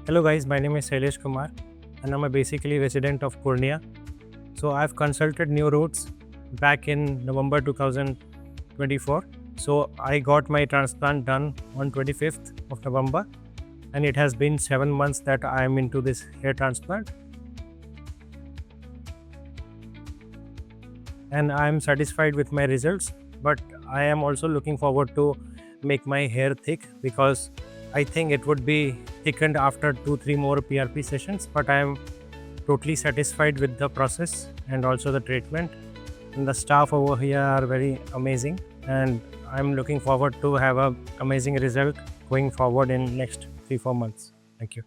Hello guys, my name is Shailesh Kumar and I'm a basically resident of Purnia. So I've consulted New Roots back in November 2024. So I got my transplant done on 25th of November and it has been 7 months that I am into this hair transplant. And I am satisfied with my results, but I am also looking forward to make my hair thick because I think it would be thickened after 2-3 more PRP sessions, but I am totally satisfied with the process and also the treatment. And the staff over here are very amazing, and I'm looking forward to have a amazing result going forward in next 3-4 months. Thank you.